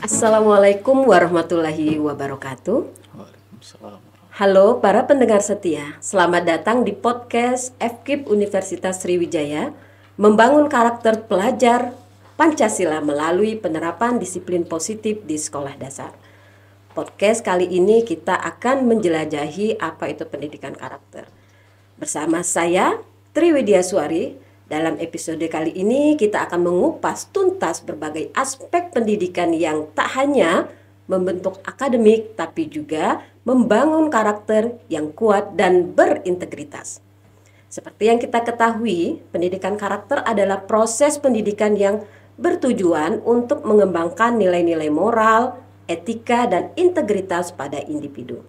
Assalamualaikum warahmatullahi wabarakatuh. Waalaikumsalam. Halo para pendengar setia, selamat datang di podcast FKIP Universitas Sriwijaya, membangun karakter pelajar Pancasila melalui penerapan disiplin positif di sekolah dasar. Podcast kali ini kita akan menjelajahi apa itu pendidikan karakter. Bersama saya, Triwidya Suari. Dalam episode kali ini kita akan mengupas tuntas berbagai aspek pendidikan yang tak hanya membentuk akademik tapi juga membangun karakter yang kuat dan berintegritas. Seperti yang kita ketahui, pendidikan karakter adalah proses pendidikan yang bertujuan untuk mengembangkan nilai-nilai moral, etika, dan integritas pada individu.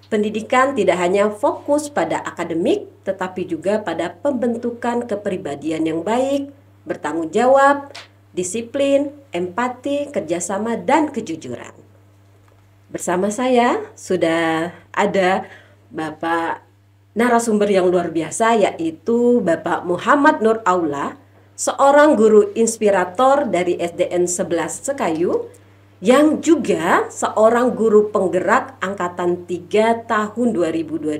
Pendidikan tidak hanya fokus pada akademik, tetapi juga pada pembentukan kepribadian yang baik, bertanggung jawab, disiplin, empati, kerjasama, dan kejujuran. Bersama saya sudah ada Bapak narasumber yang luar biasa, yaitu Bapak Muhammad Nur Aula, seorang guru inspirator dari SDN 11 Sekayu, yang juga seorang guru penggerak angkatan 3 tahun 2022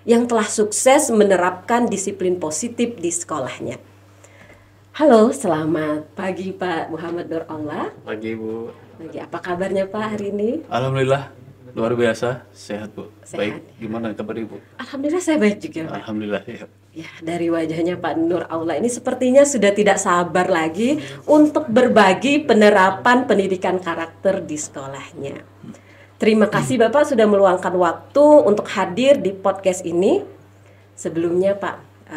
yang telah sukses menerapkan disiplin positif di sekolahnya. Halo, selamat pagi Pak Muhammad Nur Aula. Pagi Bu. Pagi, apa kabarnya Pak hari ini? Alhamdulillah luar biasa, sehat Bu. Sehat. Baik, gimana kabar Ibu? Alhamdulillah saya baik juga Pak. Alhamdulillah ya. Ya, dari wajahnya Pak Nur Aula ini sepertinya sudah tidak sabar lagi untuk berbagi penerapan pendidikan karakter di sekolahnya. Terima kasih Bapak sudah meluangkan waktu untuk hadir di podcast ini. Sebelumnya Pak,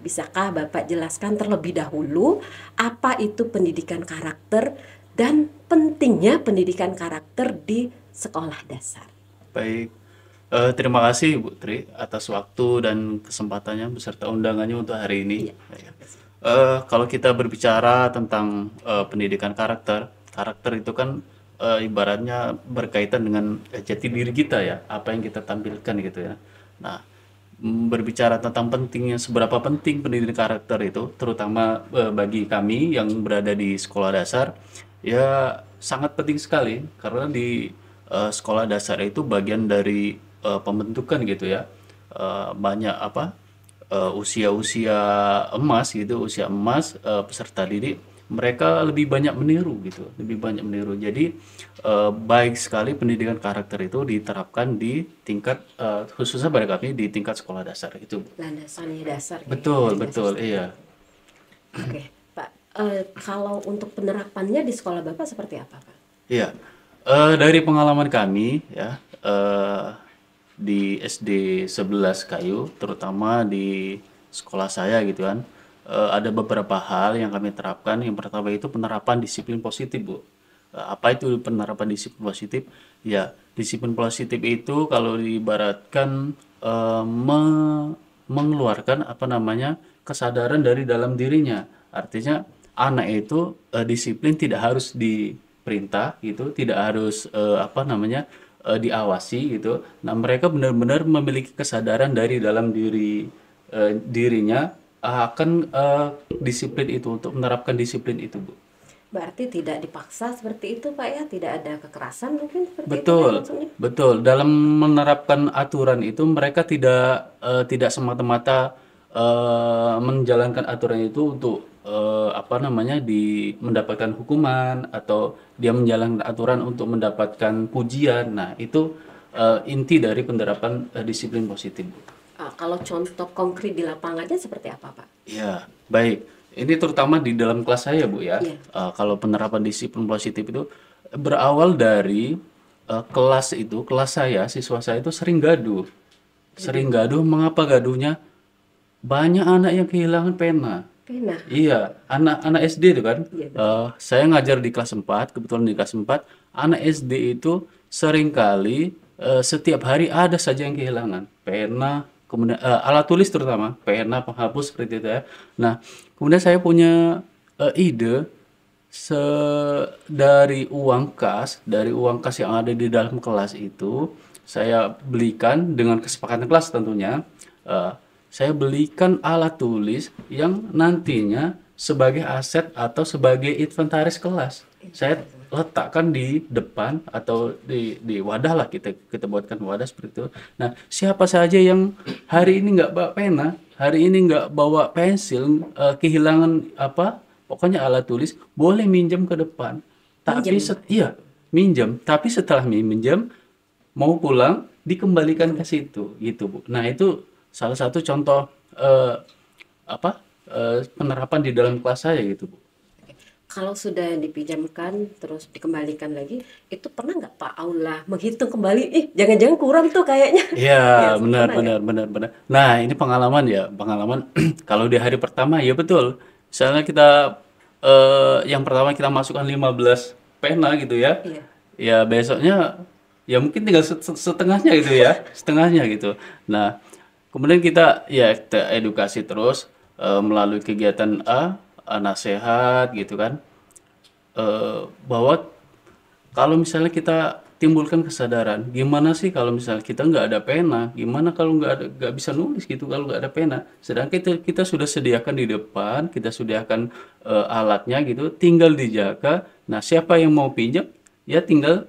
bisakah Bapak jelaskan terlebih dahulu apa itu pendidikan karakter dan pentingnya pendidikan karakter di sekolah dasar? Baik. Terima kasih Bu Tri atas waktu dan kesempatannya beserta undangannya untuk hari ini. Iya. Kalau kita berbicara tentang pendidikan karakter, karakter itu kan ibaratnya berkaitan dengan jati diri kita ya, apa yang kita tampilkan gitu ya. Nah, berbicara tentang pentingnya, seberapa penting pendidikan karakter itu, terutama bagi kami yang berada di sekolah dasar, ya sangat penting sekali karena di sekolah dasar itu bagian dari pembentukan gitu ya. Banyak usia-usia emas gitu, usia emas peserta didik mereka lebih banyak meniru gitu, lebih banyak meniru. Jadi baik sekali pendidikan karakter itu diterapkan di tingkat khususnya pada kami di tingkat sekolah dasar gitu. Landasannya dasar. Betul, Ya, betul, dasar. iya. Oke, Pak. Kalau untuk penerapannya di sekolah Bapak seperti apa, Pak? Iya. Dari pengalaman kami ya, di SD 11 Kayu, terutama di sekolah saya gitu kan, ada beberapa hal yang kami terapkan. Yang pertama itu penerapan disiplin positif, Bu. Apa itu penerapan disiplin positif? Ya, disiplin positif itu kalau diibaratkan mengeluarkan kesadaran dari dalam dirinya. Artinya anak itu disiplin tidak harus diperintah gitu, tidak harus diawasi gitu. Nah, mereka benar-benar memiliki kesadaran dari dalam dirinya akan disiplin itu, untuk menerapkan disiplin itu, Bu. Berarti tidak dipaksa seperti itu, Pak ya? Tidak ada kekerasan mungkin seperti itu Betul, kan maksudnya? betul. Dalam menerapkan aturan itu mereka tidak semata-mata menjalankan aturan itu untuk mendapatkan hukuman atau dia menjalankan aturan untuk mendapatkan pujian. Nah, itu inti dari penerapan disiplin positif, Bu. Kalau contoh konkret di lapangannya seperti apa, Pak? Ya, baik. Ini terutama di dalam kelas saya, Bu ya. Iya. Kalau penerapan disiplin positif itu berawal dari kelas saya, siswa saya itu sering gaduh. Sering gaduh, mengapa gaduhnya? Banyak anak yang kehilangan pena. Pena. Iya, anak-anak SD itu kan. Iya, betul. Saya ngajar di kelas 4, kebetulan di kelas 4, anak SD itu seringkali setiap hari ada saja yang kehilangan. Pena, kemudian alat tulis terutama, pena, penghapus seperti itu ya. Nah, kemudian saya punya ide dari uang kas yang ada di dalam kelas itu, saya belikan dengan kesepakatan kelas tentunya. Saya belikan alat tulis yang nantinya sebagai aset atau sebagai inventaris kelas. Saya letakkan di depan atau di wadah lah, kita buatkan wadah seperti itu. Nah, siapa saja yang hari ini nggak bawa pena, hari ini nggak bawa pensil, kehilangan apa, pokoknya alat tulis, boleh minjem ke depan. Tapi Minjem. iya, minjem. Tapi setelah minjem, mau pulang dikembalikan ke situ, gitu Bu. Nah, itu salah satu contoh apa penerapan di dalam kelas saya gitu Bu. Kalau sudah dipinjamkan terus dikembalikan lagi, itu pernah nggak Pak Aula menghitung kembali? Ih, jangan-jangan kurang tuh kayaknya. Iya, Ya, benar, pernah nggak? benar, benar, benar. Nah, ini pengalaman ya, pengalaman kalau di hari pertama ya betul. Misalnya kita yang pertama kita masukkan 15 pena gitu ya. Iya. Ya besoknya ya mungkin tinggal setengahnya gitu ya, setengahnya gitu. Nah, kemudian kita edukasi terus melalui kegiatan nasihat gitu kan. Bahwa kalau misalnya kita timbulkan kesadaran, gimana sih kalau misalnya kita nggak ada pena, gimana kalau nggak bisa nulis gitu kalau nggak ada pena. Sedangkan kita sudah sediakan di depan, kita sediakan alatnya gitu, tinggal dijaga. Nah, siapa yang mau pinjam, ya tinggal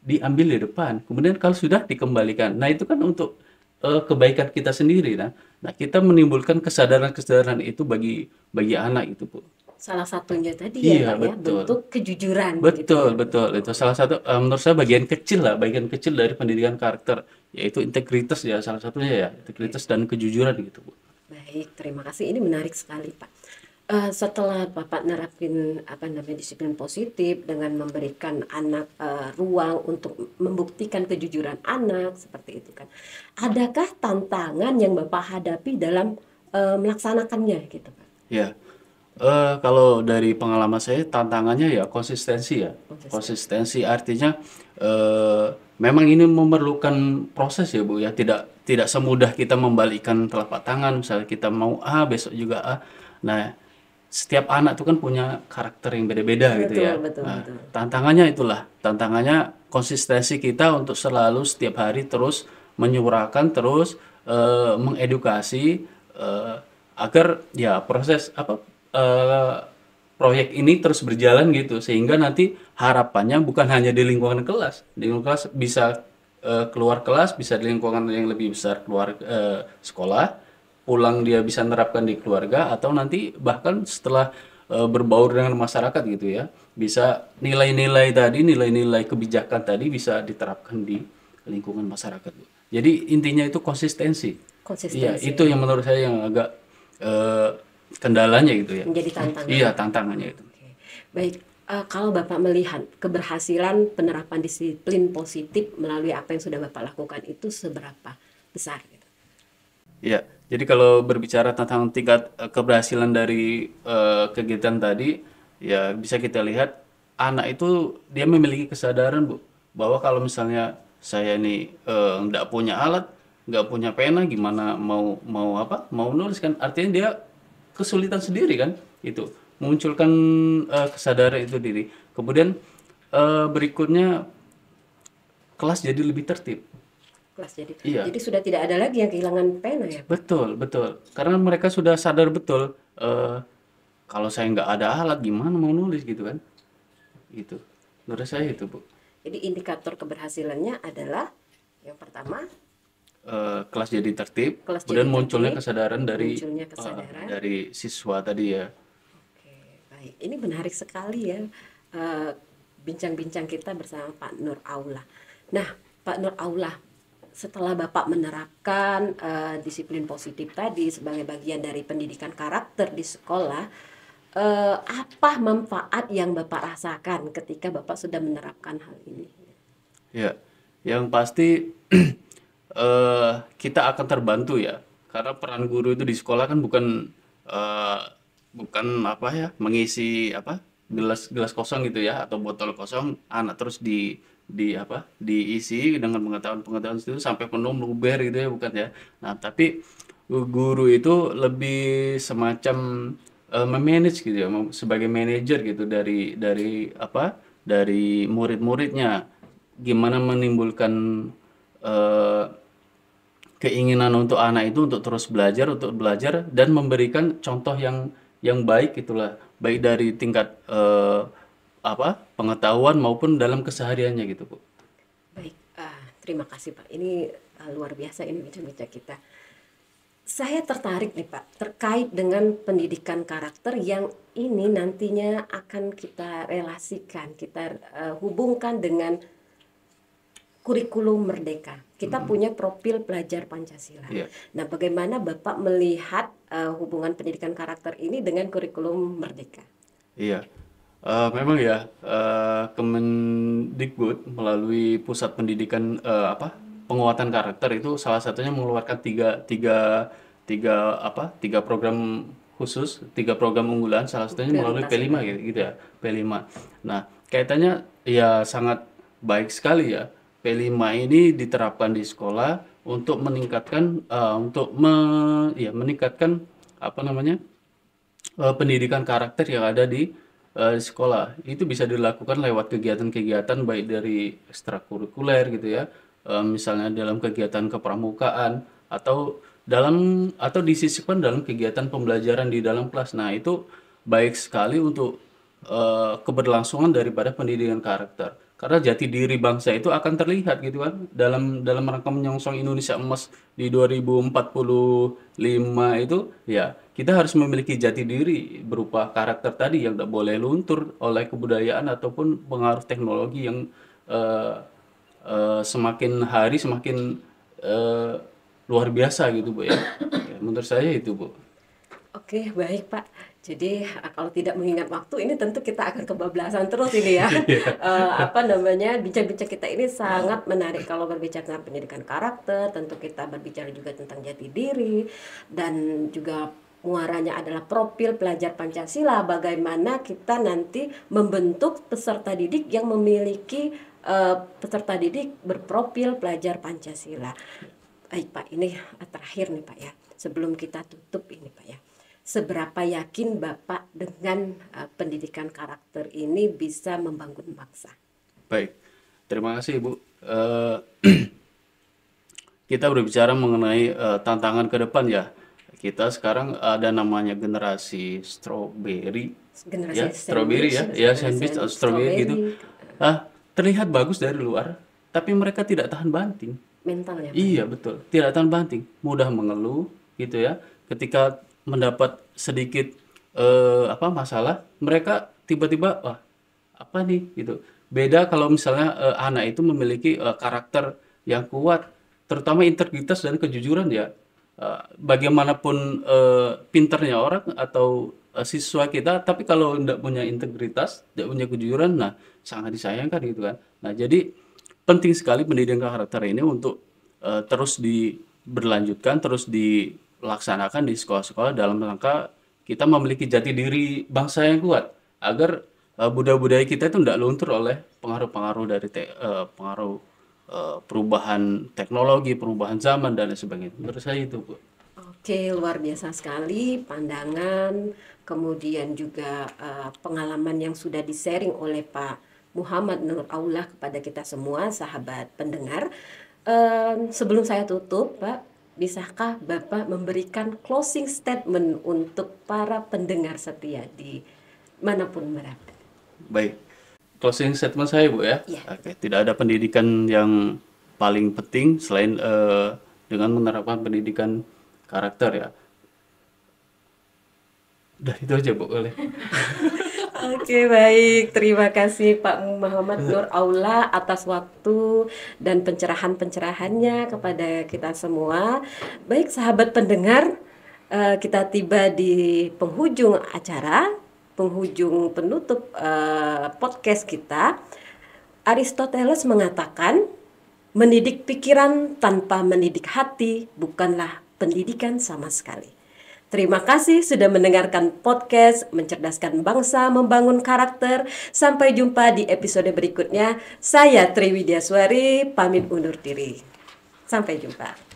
diambil di depan. Kemudian kalau sudah dikembalikan. Nah, itu kan untuk kebaikan kita sendiri. Nah, kita menimbulkan kesadaran-kesadaran itu bagi anak itu, Bu. Salah satunya tadi ya Iya, Pak ya, betul. bentuk kejujuran gitu Betul, ya. betul. Itu salah satu, menurut saya bagian kecil dari pendidikan karakter, yaitu integritas ya, salah satunya ya, integritas dan kejujuran gitu, Bu. Baik, terima kasih. Ini menarik sekali, Pak. Setelah Bapak nerapin apa namanya disiplin positif dengan memberikan anak ruang untuk membuktikan kejujuran anak seperti itu kan. Adakah tantangan yang Bapak hadapi dalam melaksanakannya gitu, Pak? Ya, kalau dari pengalaman saya tantangannya ya konsistensi ya. Konsisten. Konsistensi artinya memang ini memerlukan proses ya Bu ya. Tidak semudah kita membalikkan telapak tangan. Misalnya kita mau A besok juga A. Nah, setiap anak itu kan punya karakter yang beda-beda gitu Betul, ya. betul, Nah, betul. tantangannya itulah, tantangannya konsistensi kita untuk selalu setiap hari terus menyuarakan, terus mengedukasi agar ya proses apa eh, proyek ini terus berjalan gitu sehingga nanti harapannya bukan hanya di lingkungan kelas bisa keluar kelas, bisa di lingkungan yang lebih besar keluar sekolah, pulang dia bisa nerapkan di keluarga atau nanti bahkan setelah berbaur dengan masyarakat gitu ya, bisa nilai-nilai kebijakan tadi bisa diterapkan di lingkungan masyarakat. Jadi intinya itu konsistensi. Iya, Konsistensi itu yang menurut saya yang agak eh, kendalanya gitu ya. menjadi tantangan. Iya, tantangannya itu. Oke. Baik, kalau Bapak melihat keberhasilan penerapan disiplin positif melalui apa yang sudah Bapak lakukan itu seberapa besar gitu? Iya, jadi kalau berbicara tentang tingkat keberhasilan dari kegiatan tadi, ya bisa kita lihat anak itu dia memiliki kesadaran Bu, bahwa kalau misalnya saya ini nggak punya alat, nggak punya pena, gimana mau nulis kan? Artinya dia kesulitan sendiri kan, itu memunculkan kesadaran itu diri. Kemudian berikutnya kelas jadi lebih tertib. Kelas jadi. Iya. Jadi sudah tidak ada lagi yang kehilangan pena ya, Pak? Betul, betul. Karena mereka sudah sadar betul, kalau saya nggak ada alat gimana mau nulis gitu kan. Gitu. Menurut saya itu, Bu. Jadi indikator keberhasilannya adalah yang pertama Kelas jadi tertib, kelas kemudian jadi munculnya tertib, kesadaran munculnya kesadaran. dari siswa tadi ya. Oke, baik. Ini menarik sekali ya eh, bincang-bincang kita bersama Pak Nur Aula. Nah, Pak Nur Aula, setelah Bapak menerapkan disiplin positif tadi sebagai bagian dari pendidikan karakter di sekolah, apa manfaat yang Bapak rasakan ketika Bapak sudah menerapkan hal ini? Ya, yang pasti kita akan terbantu ya, karena peran guru itu di sekolah kan eh, bukan apa ya, mengisi apa gelas gelas kosong gitu ya atau botol kosong, anak terus diisi dengan pengetahuan-pengetahuan itu sampai penuh meluber gitu ya, bukan ya. Nah, tapi guru itu lebih semacam memanage gitu ya, sebagai manajer gitu dari murid-muridnya, gimana menimbulkan eh, keinginan untuk anak itu untuk terus belajar dan memberikan contoh yang baik itulah, baik dari tingkat pengetahuan maupun dalam kesehariannya gitu Bu. Baik, terima kasih Pak. Ini luar biasa ini bincang-bincang kita. Saya tertarik nih Pak, terkait dengan pendidikan karakter yang ini nantinya akan kita relasikan, kita hubungkan dengan kurikulum Merdeka. Kita punya profil pelajar Pancasila. Iya. Nah, bagaimana Bapak melihat hubungan pendidikan karakter ini dengan kurikulum Merdeka? Iya, memang ya Kemendikbud melalui Pusat Pendidikan penguatan karakter itu salah satunya mengeluarkan tiga program khusus, tiga program unggulan, salah satunya melalui P5 gitu ya, P5. Nah, kaitannya ya sangat baik sekali ya. P5 ini diterapkan di sekolah untuk meningkatkan meningkatkan pendidikan karakter yang ada di sekolah. Itu bisa dilakukan lewat kegiatan-kegiatan baik dari ekstrakurikuler gitu ya, misalnya dalam kegiatan kepramukaan atau disisipkan dalam kegiatan pembelajaran di dalam kelas. Nah, itu baik sekali untuk keberlangsungan daripada pendidikan karakter. Karena jati diri bangsa itu akan terlihat gitu kan dalam rangka menyongsong Indonesia Emas di 2045 itu ya kita harus memiliki jati diri berupa karakter tadi yang tidak boleh luntur oleh kebudayaan ataupun pengaruh teknologi yang semakin hari semakin luar biasa gitu Bu ya. Ya, menurut saya itu Bu. Oke, baik Pak. Jadi kalau tidak mengingat waktu ini tentu kita akan kebablasan terus ini ya. Bincang-bincang kita ini sangat menarik kalau berbicara tentang pendidikan karakter, tentu kita berbicara juga tentang jati diri dan juga muaranya adalah profil pelajar Pancasila, bagaimana kita nanti membentuk peserta didik yang memiliki peserta didik berprofil pelajar Pancasila. Baik Pak, ini terakhir nih Pak ya. Sebelum kita tutup ini Pak ya. Seberapa yakin Bapak dengan pendidikan karakter ini bisa membangun bangsa? Baik, terima kasih Ibu. Kita berbicara mengenai tantangan ke depan ya. Kita sekarang ada namanya generasi strawberry, sandwich atau strawberry gitu. Terlihat bagus dari luar, tapi mereka tidak tahan banting. Mentalnya. Iya betul, tidak tahan banting, mudah mengeluh gitu ya. Ketika mendapat sedikit masalah, mereka tiba-tiba apa nih gitu. Beda kalau misalnya anak itu memiliki karakter yang kuat, terutama integritas dan kejujuran ya. Bagaimanapun pinternya orang atau siswa kita, tapi kalau tidak punya integritas, tidak punya kejujuran, nah sangat disayangkan gitu kan. Nah jadi penting sekali pendidikan karakter ini untuk terus diberlanjutkan, terus dilaksanakan di sekolah-sekolah dalam rangka kita memiliki jati diri bangsa yang kuat agar budaya-budaya kita itu tidak luntur oleh pengaruh-pengaruh dari perubahan teknologi, perubahan zaman dan sebagainya. Menurut saya itu Bu. Oke, luar biasa sekali pandangan, kemudian juga pengalaman yang sudah di-sharing oleh Pak Muhammad Nur Aulah kepada kita semua sahabat pendengar. Sebelum saya tutup Pak, bisakah Bapak memberikan closing statement untuk para pendengar setia di manapun berada? Baik, closing statement saya Bu ya. Ya. Oke, tidak ada pendidikan yang paling penting selain dengan menerapkan pendidikan karakter ya. Udah itu aja Bu, boleh. Oke, baik. Terima kasih Pak Muhammad Nur Aulah atas waktu dan pencerahan-pencerahannya kepada kita semua. Baik sahabat pendengar, kita tiba di penghujung acara, penghujung penutup podcast kita. Aristoteles mengatakan, mendidik pikiran tanpa mendidik hati bukanlah pendidikan sama sekali. Terima kasih sudah mendengarkan podcast Mencerdaskan Bangsa Membangun Karakter. Sampai jumpa di episode berikutnya. Saya Tri Widyaswari, pamit undur diri. Sampai jumpa.